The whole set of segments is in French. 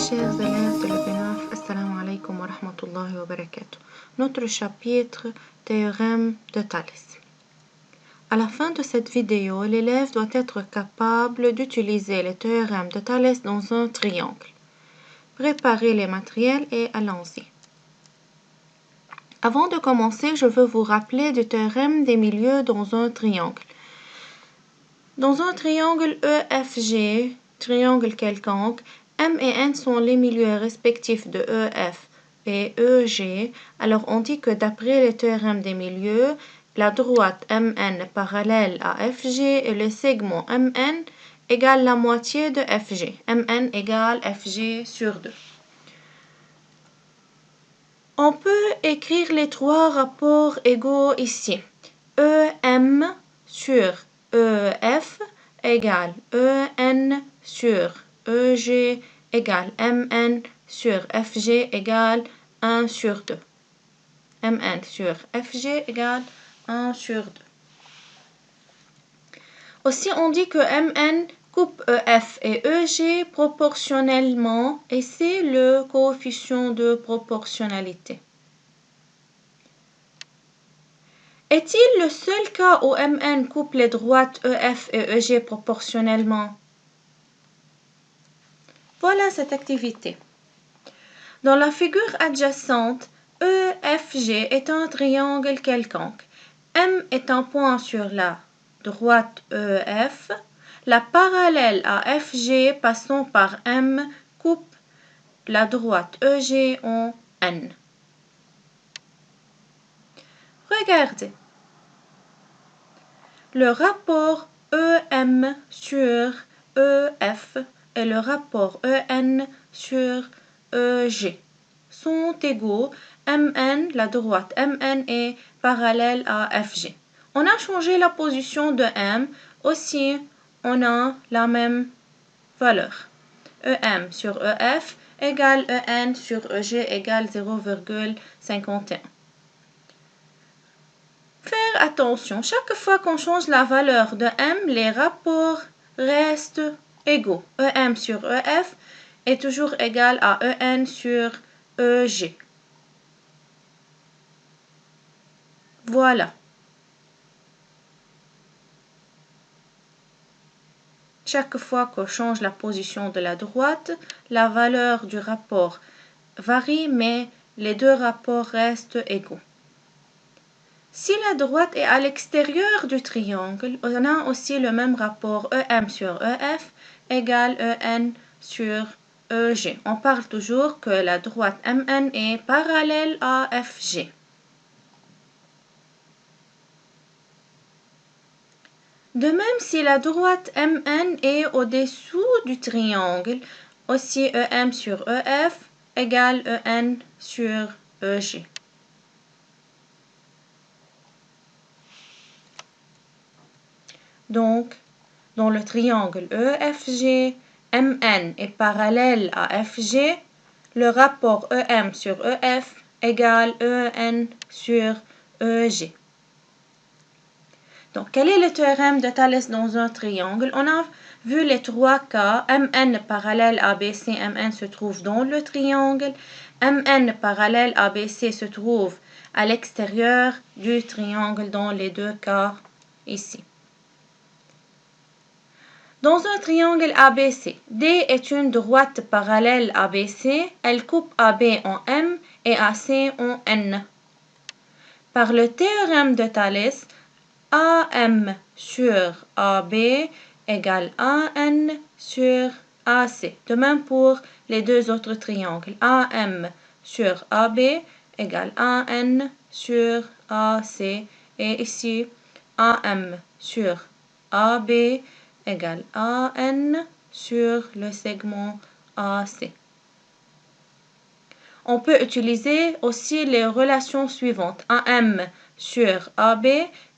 Chers élèves de l'EP9, Assalamu alaikum wa rahmatullahi wa barakatuh. Notre chapitre Théorème de Thalès. À la fin de cette vidéo, l'élève doit être capable d'utiliser les théorèmes de Thalès dans un triangle. Préparez les matériels et allons-y. Avant de commencer, je veux vous rappeler du théorème des milieux dans un triangle. Dans un triangle EFG, triangle quelconque, M et N sont les milieux respectifs de EF et EG. Alors on dit que d'après le théorème des milieux, la droite MN est parallèle à FG et le segment MN égale la moitié de FG. MN égale FG sur 2. On peut écrire les trois rapports égaux ici. EM sur EF égale EN sur EG égale MN sur FG égale 1 sur 2. MN sur FG égale 1 sur 2. Aussi, on dit que MN coupe EF et EG proportionnellement et c'est le coefficient de proportionnalité. Est-il le seul cas où MN coupe les droites EF et EG proportionnellement? Voilà cette activité. Dans la figure adjacente, EFG est un triangle quelconque. M est un point sur la droite EF. La parallèle à FG passant par M coupe la droite EG en N. Regardez. Le rapport EM sur EF et le rapport EN sur EG sont égaux. MN, la droite MN est parallèle à FG. On a changé la position de M. Aussi, on a la même valeur. EM sur EF égale EN sur EG égale 0,51. Faire attention, chaque fois qu'on change la valeur de M, les rapports restent égaux. EM sur EF est toujours égal à EN sur EG. Voilà. Chaque fois qu'on change la position de la droite, la valeur du rapport varie, mais les deux rapports restent égaux. Si la droite est à l'extérieur du triangle, on a aussi le même rapport EM sur EF égale EN sur EG. On parle toujours que la droite MN est parallèle à FG. De même, si la droite MN est au-dessous du triangle, aussi EM sur EF égale EN sur EG. Donc, dans le triangle EFG, MN est parallèle à FG, le rapport EM sur EF égale EN sur EG. Donc, quel est le théorème de Thalès dans un triangle? On a vu les trois cas. MN parallèle à BC, MN se trouve dans le triangle. MN parallèle à BC se trouve à l'extérieur du triangle dans les deux cas ici. Dans un triangle ABC, D est une droite parallèle à BC. Elle coupe AB en M et AC en N. Par le théorème de Thalès, AM sur AB égale AN sur AC. De même pour les deux autres triangles. AM sur AB égale AN sur AC. Et ici, AM sur AB égale AN sur le segment AC. On peut utiliser aussi les relations suivantes. AM sur AB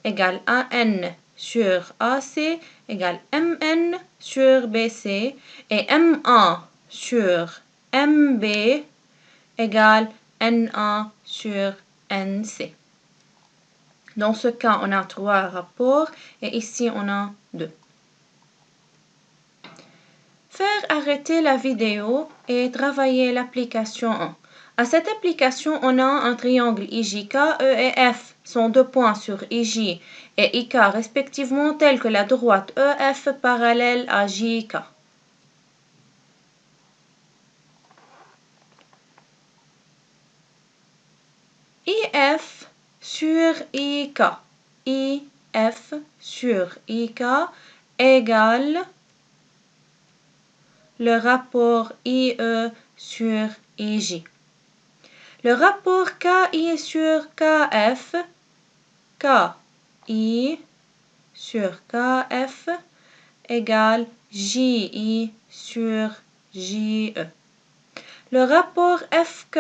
égale AN sur AC égale MN sur BC et MA sur MB égale NA sur NC. Dans ce cas, on a trois rapports et ici, on a deux. faire, arrêtez la vidéo et travaillez l'application 1. À cette application, on a un triangle IJK, E et F sont deux points sur IJ et IK respectivement tels que la droite EF parallèle à JK. IF sur IK. IF sur IK égale le rapport IE sur IJ. Le rapport KI sur KF, KI sur KF égale JI sur JE. Le rapport FK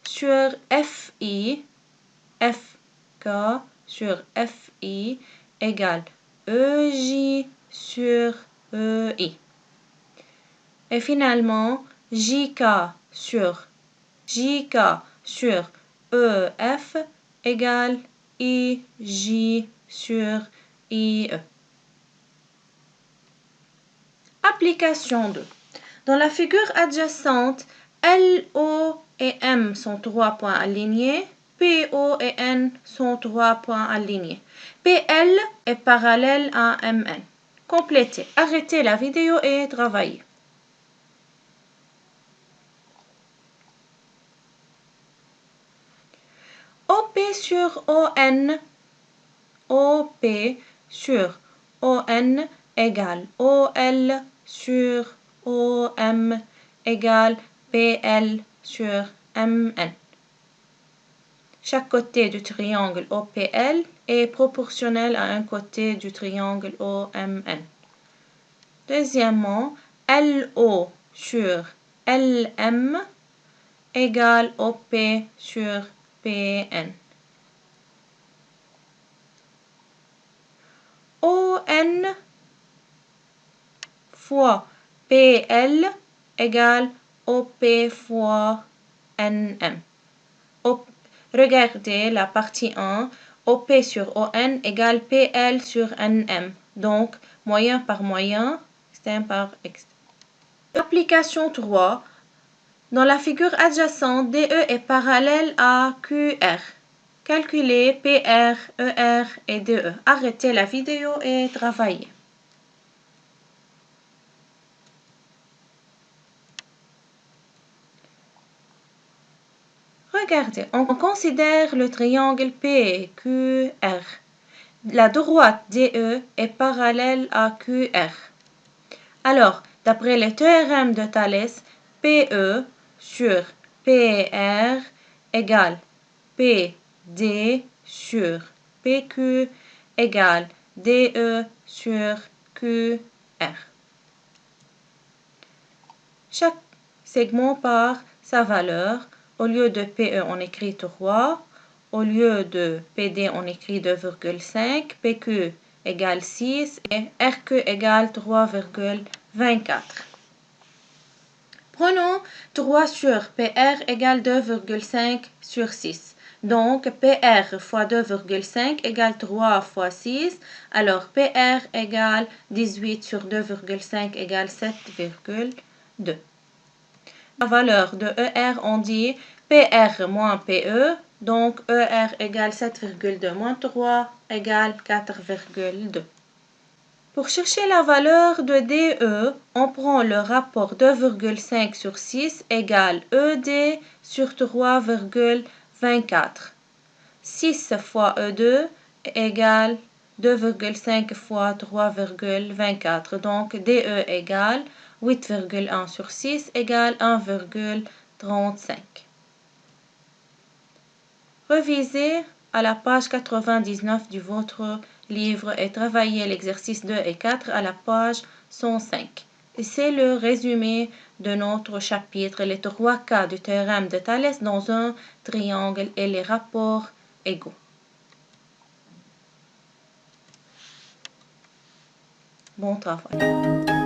sur FI, FK sur FI égale EJ sur EI. Et finalement, JK sur EF égale IJ sur IE. Application 2. Dans la figure adjacente, LO et M sont 3 points alignés, PO et N sont 3 points alignés. PL est parallèle à MN. Complétez. Arrêtez la vidéo et travaillez. OP sur ON, OP sur ON égale OL sur OM égale PL sur MN. Chaque côté du triangle OPL est proportionnel à un côté du triangle OMN. Deuxièmement, LO sur LM égale OP sur PN. ON fois PL égale OP fois NM. Regardez la partie 1, OP sur ON égale PL sur NM. Donc, moyen par moyen, externe par externe. Application 3. Dans la figure adjacente, DE est parallèle à QR. Calculez PR, ER et DE. Arrêtez la vidéo et travaillez. Regardez, on considère le triangle PQR. La droite DE est parallèle à QR. Alors, d'après le théorème de Thalès, PE sur PR égale PD sur PQ égale DE sur QR. Chaque segment par sa valeur. Au lieu de PE, on écrit 3. Au lieu de PD, on écrit 2,5. PQ égale 6 et RQ égale 3,24. Prenons 3 sur PR égale 2,5 sur 6. Donc, PR fois 2,5 égale 3 fois 6. Alors, PR égale 18 sur 2,5 égale 7,2. La valeur de ER, on dit PR moins PE. Donc, ER égale 7,2 moins 3 égale 4,2. Pour chercher la valeur de DE, on prend le rapport 2,5 sur 6 égale ED sur 3,24. 6 fois E2 égale 2,5 fois 3,24. Donc, DE égale 8,1 sur 6 égale 1,35. Revisez à la page 99 de votre livre et travaillez l'exercice 2 et 4 à la page 105. Et c'est le résumé de notre chapitre, les 3 cas du théorème de Thalès dans un triangle et les rapports égaux. Bon travail.